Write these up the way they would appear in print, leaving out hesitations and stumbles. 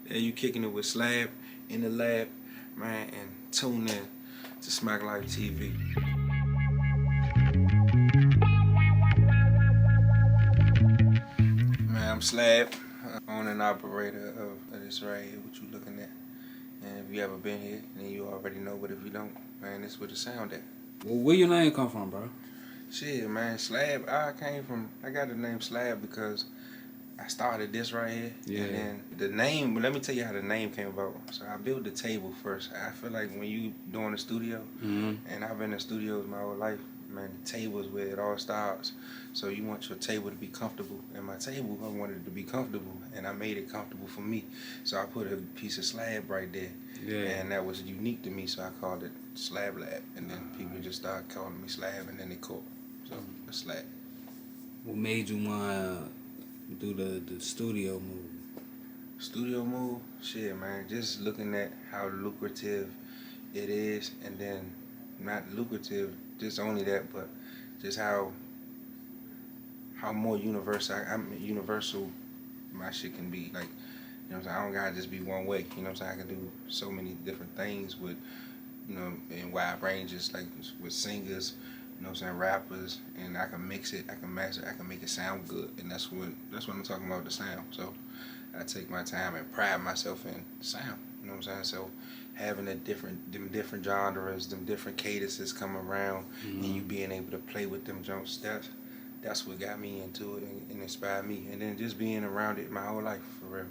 And you kicking it with Slab in the lab, man, and tune in to Smack Life TV. Man, I'm Slab, owner and operator of this right here, what you looking at. And if you ever been here, then you already know, but if you don't, man, this where the sound at. Well, where your name come from, bro? Shit, man, Slab, I got the name Slab because I started this right here. Yeah. And then the name, let me tell you how the name came about. So I built the table first. I feel like when you doing the studio, and I've been in studios my whole life, man, the table is where it all starts. So you want your table to be comfortable. And my table, I wanted it to be comfortable, and I made it comfortable for me. So I put a piece of slab right there. Yeah. And that was unique to me, so I called it Slab Lab. And then people just started calling me Slab, and then they called. So the Slab. What made you want to do the studio move? Studio move? Shit, man. Just looking at how lucrative it is, and then not lucrative, just only that, but just how more universal my shit can be. Like, you know what I'm saying? I don't gotta just be one way. You know what I'm saying? I can do so many different things with, you know, in wide ranges, like with singers, you know what I'm saying, rappers, and I can mix it, I can master it, I can make it sound good, and that's what I'm talking about, the sound. So I take my time and pride myself in sound. You know what I'm saying? So having them different genres, them different cadences come around, and you being able to play with them jump steps, that's what got me into it and inspired me. And then just being around it my whole life, for real.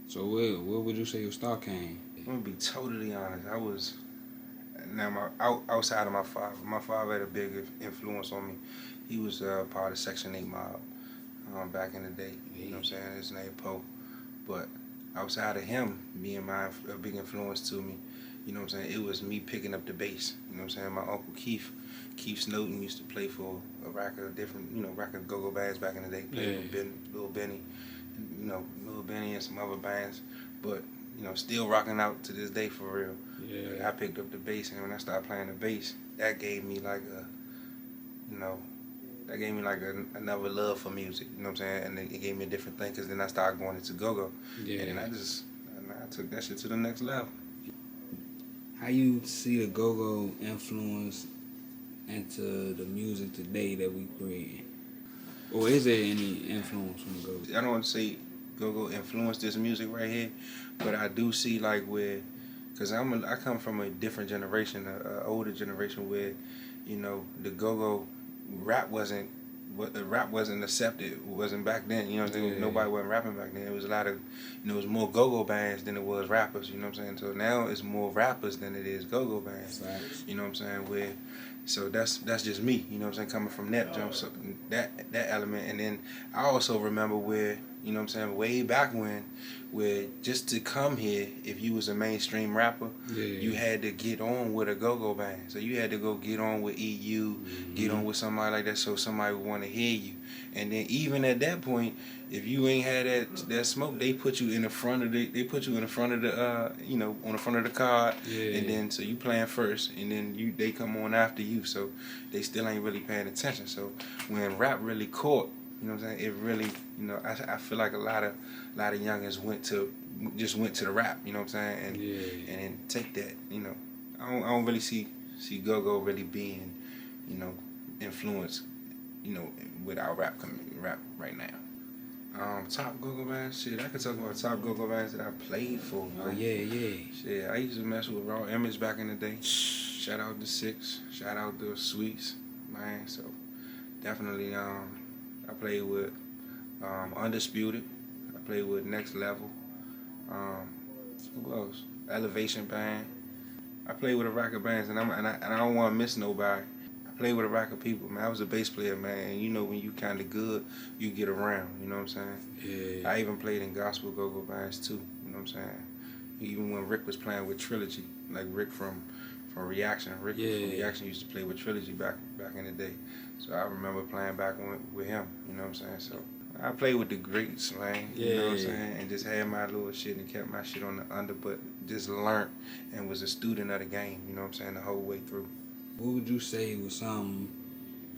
So where would you say your start came? I'm gonna be totally honest. I was outside of my father. My father had a big influence on me. He was part of Section 8 mob back in the day. You know what I'm saying? His name Poe. But outside of him being a big influence to me, you know what I'm saying, it was me picking up the bass. You know what I'm saying? My uncle Keith Snowden used to play for a rack of different, rack of go-go bands back in the day. Played with Lil Benny, Lil Benny and some other bands. But still rocking out to this day, for real. Yeah. But I picked up the bass, and when I started playing the bass, that gave me like another love for music. You know what I'm saying? And it gave me a different thing, because then I started going into go-go. Yeah. And then I took that shit to the next level. How you see the go-go influence into the music today that we create? Or is there any influence from the go-go? I don't want to say go-go influenced this music right here, but I do see like where, because I come from a different generation, an older generation where, the go-go rap wasn't accepted. It wasn't back then. You know what I'm saying? Yeah. Nobody wasn't rapping back then. It was a lot of, it was more go-go bands than it was rappers. You know what I'm saying? So now it's more rappers than it is go-go bands. Right. You know what I'm saying? So that's just me. You know what I'm saying? Coming from that jump, so that element, and then I also remember where, you know what I'm saying, way back when, where just to come here, if you was a mainstream rapper, you had to get on with a go-go band. So you had to go get on with EU, get on with somebody like that, so somebody would want to hear you. And then even at that point, if you ain't had that smoke, they put you in the front of the on the front of the card, and then so you playing first, and then they come on after you, so they still ain't really paying attention. So when rap really caught, you know what I'm saying, it really, I feel like a lot of youngins went to the rap, you know what I'm saying, and then take that, I don't really see go-go really being, influenced, with our rap right now. Top go-go bands, shit, I could talk about top go-go bands that I played for, man. Oh, yeah. Shit, I used to mess with Raw Image back in the day. Shout out to Six, shout out to Sweets, man. So definitely, I played with Undisputed. I played with Next Level. Who else? Elevation Band. I played with a rack of bands, and I don't want to miss nobody. I played with a rack of people, man. I was a bass player, man. And when you kind of good, you get around. You know what I'm saying? Yeah. I even played in gospel go-go bands too. You know what I'm saying? Even when Rick was playing with Trilogy, like Rick from Reaction. Rick from Reaction used to play with Trilogy back in the day. So I remember playing back with him. You know what I'm saying? So I played with the greats, man. You know what I'm saying? And just had my little shit and kept my shit on the under, but just learned and was a student of the game. You know what I'm saying? The whole way through. What would you say was something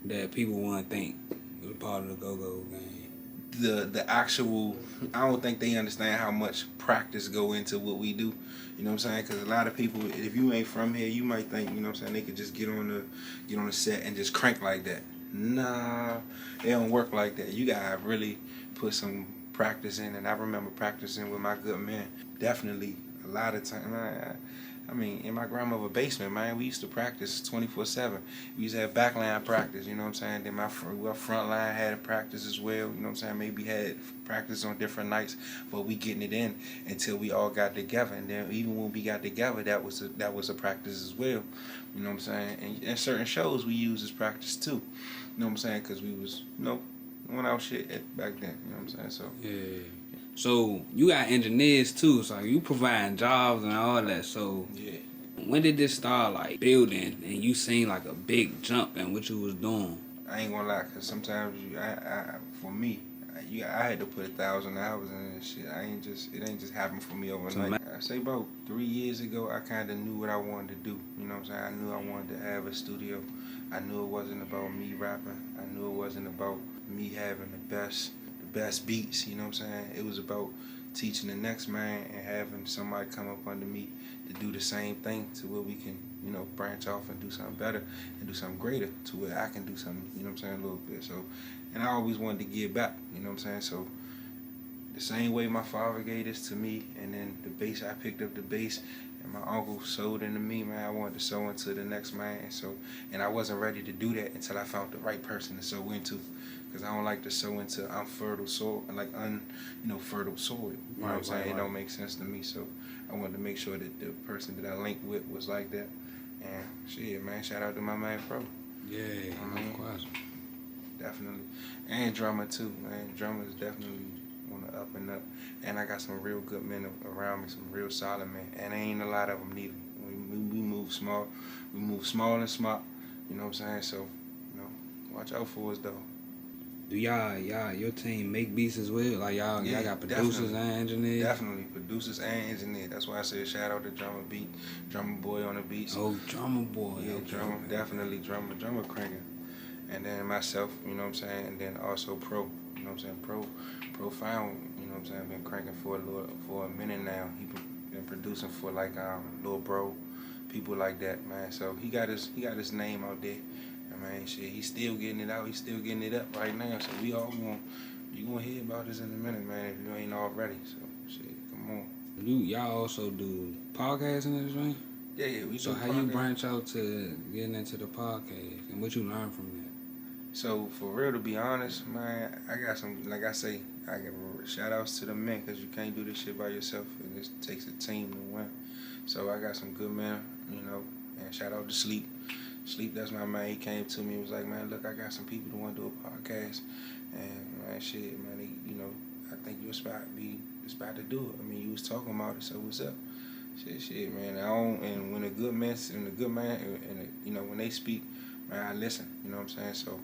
that people want to think was a part of the go-go game? the actual, I don't think they understand how much practice go into what we do. You know what I'm saying? Because a lot of people, if you ain't from here, you might think, you know what I'm saying, they could just get on the set and just crank like that. Nah, it don't work like that. You gotta really put some practice in, and I remember practicing with my good man. Definitely a lot of time. I mean, in my grandmother's basement, man, we used to practice 24/7. We used to have backline practice, you know what I'm saying? Then my front line had practice as well, you know what I'm saying? Maybe had practice on different nights, but we getting it in until we all got together. And then even when we got together, that was a practice as well, you know what I'm saying? And certain shows we use as practice too, you know what I'm saying? Because we was, doing our shit back then, you know what I'm saying? So Yeah. So you got engineers too, so you providing jobs and all that. So yeah. when did this start like building, and you seen like a big jump in what you was doing? I ain't gonna lie, cause sometimes for me, I had to put 1,000 hours in this shit. It ain't just happened for me overnight. I say about 3 years ago, I kind of knew what I wanted to do. You know what I'm saying? I knew I wanted to have a studio. I knew it wasn't about me rapping. I knew it wasn't about me having the best beats. You know what I'm saying? It was about teaching the next man and having somebody come up under me to do the same thing to where we can, branch off and do something better and do something greater to where I can do something, you know what I'm saying, a little bit. So, and I always wanted to give back, you know what I'm saying? So, the same way my father gave this to me, and then the bass, I picked up the bass, and my uncle sold into me, man. I wanted to sow into the next man, and I wasn't ready to do that until I found the right person to sow into, because I don't like to sow into unfertile soil, like fertile soil. You know what I'm saying? Right. It don't make sense to me, so I wanted to make sure that the person that I linked with was like that. And shit, man, shout out to my man Pro. Yeah, of course. Definitely. And drummer too, man. Drummer is definitely on the up and up. And I got some real good men around me, some real solid men. And ain't a lot of them neither. We move small. We move small and smart. You know what I'm saying? So, watch out for us though. Do your team make beats as well? Like y'all got producers and engineers? Definitely, producers and engineers. That's why I said shout out to Drummer Boy on the beats. Oh, Drummer Boy. Yeah, okay. Drummer cranking. And then myself, you know what I'm saying? And then also Pro, you know what I'm saying? Pro found, you know what I'm saying? Been cranking for a minute now. He been producing for like Lil Bro, people like that, man. So he got his name out there. Man, shit, he's still getting it out. He's still getting it up right now. So you gonna hear about this in a minute, man. If you ain't already, so shit, come on. Y'all also do podcasting in this right? Yeah, we do. So how you branch out to getting into the podcast, and what you learn from that? So for real, to be honest, man, I got some. Like I say, I give shout outs to the men, because you can't do this shit by yourself. It takes a team to win. So I got some good men, and shout out to Sleep. Sleep, that's my man. He came to me and was like, man, look, I got some people who want to do a podcast. And, man, shit, man, I think you're about to do it. I mean, you was talking about it, so what's up? Shit, man. And when a good man, when they speak, man, I listen. You know what I'm saying? So,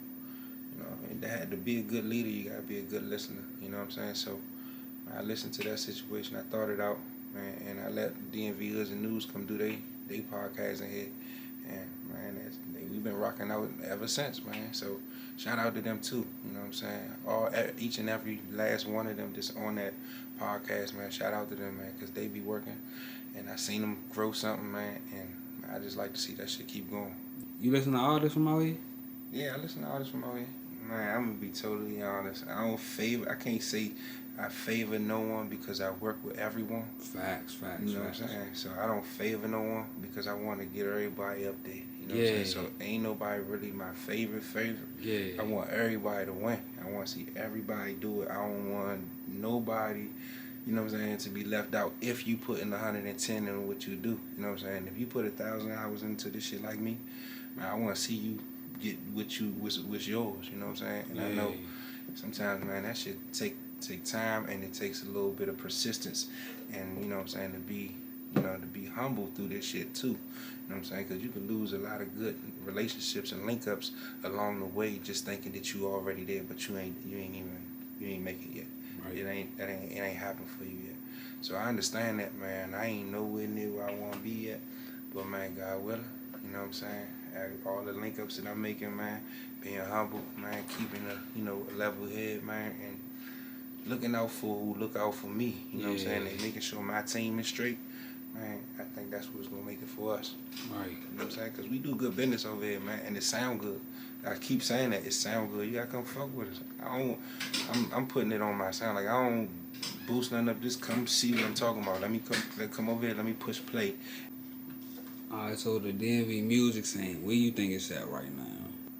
and to be a good leader, you got to be a good listener. You know what I'm saying? So, I listened to that situation. I thought it out, man, and I let DMV Hoodz and Newz come do they podcast in here. And man, we've been rocking out ever since, man. So shout out to them too. You know what I'm saying? Each and every last one of them just on that podcast, man. Shout out to them, man, because they be working, and I seen them grow something, man. And I just like to see that shit keep going. You listen to artists from out here? Yeah, I listen to artists from out here. Man, I'm gonna be totally honest. I can't say I favor no one because I work with everyone. Facts. You know what I'm saying? So I don't favor no one because I want to get everybody up there. You know what I'm saying? So ain't nobody really my favorite. Yeah. I want everybody to win. I want to see everybody do it. I don't want nobody, you know what I'm saying, to be left out if you put in 110 in what you do. You know what I'm saying? If you put 1,000 hours into this shit like me, man, I want to see you get what's yours. You know what I'm saying? And I know sometimes, man, that shit take time, and it takes a little bit of persistence, and you know what I'm saying, to be humble through this shit too. You know what I'm saying? Because you can lose a lot of good relationships and link ups along the way just thinking that you already there, but you ain't make it yet. Right. It ain't happened for you yet. So I understand that, man. I ain't nowhere near where I want to be yet, but man, God willing, you know what I'm saying? All the link ups that I'm making, man, being humble, man, keeping a level head, man, and looking out for who look out for me. You know what I'm saying? And making sure my team is straight. Man, I think that's what's gonna make it for us. Right. You know what I'm saying? Cause we do good business over here, man, and it sound good. I keep saying that it sound good. You gotta come fuck with us. I'm putting it on my sound. Like I don't boost nothing up. Just come see what I'm talking about. Let me come over here. Let me push play. Alright, so the DMV music scene, where you think it's at right now?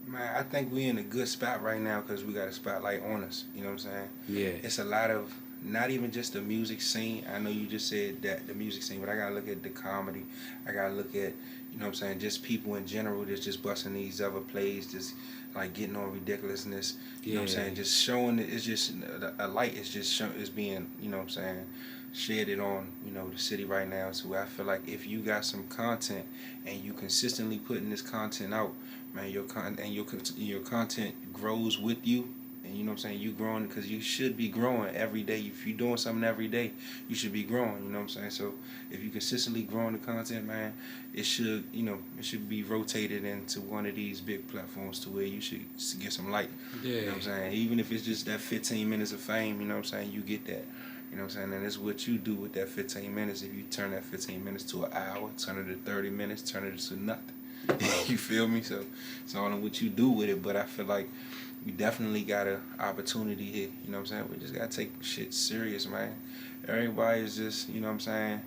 Man, I think we in a good spot right now because we got a spotlight on us. You know what I'm saying? Yeah. It's a lot of, not even just the music scene. I know you just said that, the music scene, but I got to look at the comedy. I got to look at, you know what I'm saying, just people in general that's just busting these other plays, just like getting on ridiculousness. You know what I'm saying? Just showing it. It's just, a light is just is being, you know what I'm saying, shedded on, you know, the city right now. So I feel like if you got some content and you consistently putting this content out, man, your content grows with you, and you know what I'm saying, you growing because you should be growing every day. If you're doing something every day, you should be growing. You know what I'm saying? So if you consistently growing the content, man, it should, you know, it should be rotated into one of these big platforms to where you should get some light. Yeah. You know what I'm saying? Even if it's just that 15 minutes of fame, you know what I'm saying, you get that. You know what I'm saying? And it's what you do with that 15 minutes. If you turn that 15 minutes to an hour, turn it to 30 minutes, turn it to nothing. You feel me? So it's all in what you do with it. But I feel like we definitely got an opportunity here. You know what I'm saying? We just got to take shit serious, man. Everybody is just, you know what I'm saying,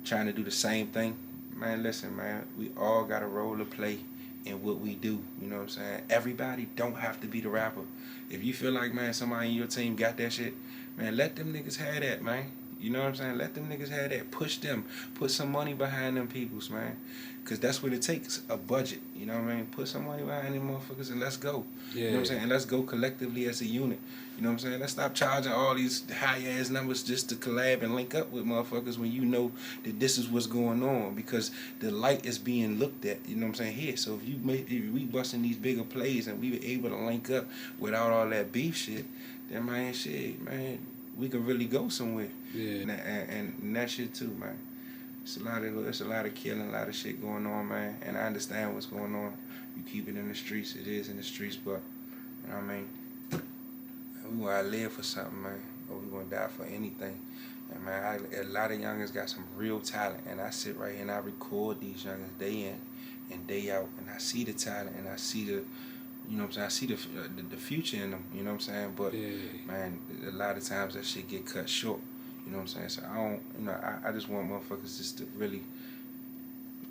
trying to do the same thing. Man, listen, man. We all got a role to play in what we do. You know what I'm saying? Everybody don't have to be the rapper. If you feel like, man, somebody in your team got that shit, man, let them niggas have that, man. You know what I'm saying? Let them niggas have that. Push them. Put some money behind them peoples, man. Because that's what it takes, a budget. You know what I mean? Put some money behind them motherfuckers and let's go. Yeah. You know what I'm saying? And let's go collectively as a unit. You know what I'm saying? Let's stop charging all these high-ass numbers just to collab and link up with motherfuckers when you know that this is what's going on. Because the light is being looked at. You know what I'm saying? Here. So if we busting these bigger plays and we were able to link up without all that beef shit, then, man, shit, man, we could really go somewhere. Yeah. And that shit too, man. It's a lot of killing, a lot of shit going on, man. And I understand what's going on. You keep it in the streets, it is in the streets, but you know what I mean? We wanna live for something, man. Or we gonna die for anything. And man, a lot of youngers got some real talent, and I sit right here and I record these youngers day in and day out, and I see the talent and I see the, you know what I'm saying, I see the future in them, you know what I'm saying? But man, a lot of times that shit get cut short. You know what I'm saying? So I don't, you know, I just want motherfuckers just to really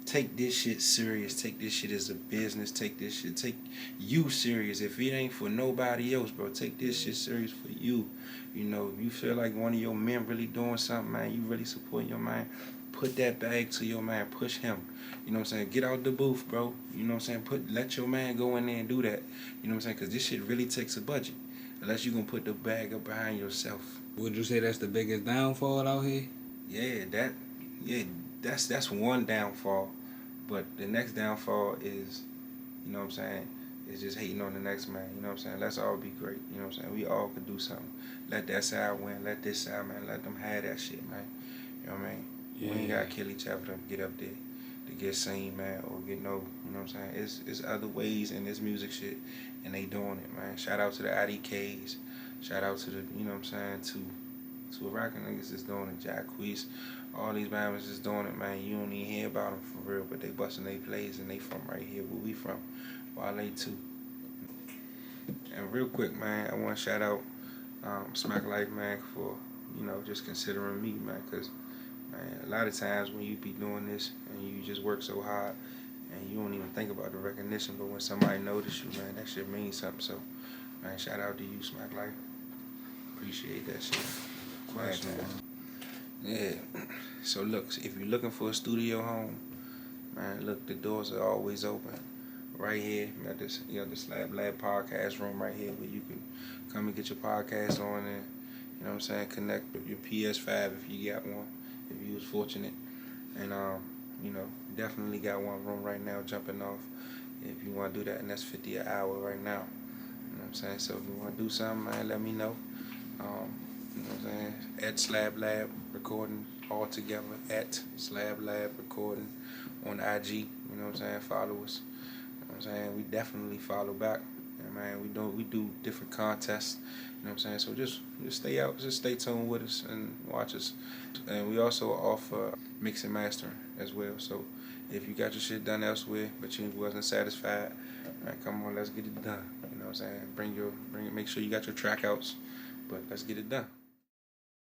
take this shit serious. Take this shit as a business. Take you serious. If it ain't for nobody else, bro, take this shit serious for you. You know, if you feel like one of your men really doing something, man, you really supporting your man, put that bag to your man. Push him. You know what I'm saying? Get out the booth, bro. You know what I'm saying? Let your man go in there and do that. You know what I'm saying? Because this shit really takes a budget. Unless you gonna put the bag up behind yourself. Would you say that's the biggest downfall out here? That's one downfall. But the next downfall is, you know what I'm saying, is just hating on the next man. You know what I'm saying? Let's all be great. You know what I'm saying? We all could do something. Let that side win. Let this side, man. Let them have that shit, man. You know what I mean? Yeah. We ain't gotta kill each other to get up there, to get seen, man, or get no, you know what I'm saying? It's other ways in this music shit, and they doing it, man. Shout out to the IDKs. Shout out to the, you know what I'm saying, to rockin' niggas that's doing it. Jacquees, all these members is doing it, man. You don't even hear about them for real, but they busting their plays and they from right here where we from. Wale too. And real quick, man, I want to shout out Smack Life, man, for, you know, just considering me, man, because, man, a lot of times when you be doing this and you just work so hard and you don't even think about the recognition, but when somebody notice you, man, that shit means something. So, man, shout out to you, Smack Life. Appreciate that shit. Question. Yeah. So look, if you're looking for a studio home, man, look, the doors are always open. Right here, we got this, you know, the Slab Lab podcast room right here where you can come and get your podcast on and, you know what I'm saying, connect with your PS5 if you got one, if you was fortunate. And you know, definitely got one room right now jumping off if you want to do that, and that's $50 an hour right now. You know what I'm saying? So if you want to do something, man, let me know. You know what I'm saying? At Slab Lab Recording, all together, at Slab Lab Recording on IG. You know what I'm saying? Follow us. You know what I'm saying? We definitely follow back. And man. We do different contests. You know what I'm saying? So just stay out, just stay tuned with us and watch us. And we also offer mix and mastering as well. So if you got your shit done elsewhere, but you wasn't satisfied, man, come on, let's get it done. You know what I'm saying? Bring it. Make sure you got your track outs, but let's get it done.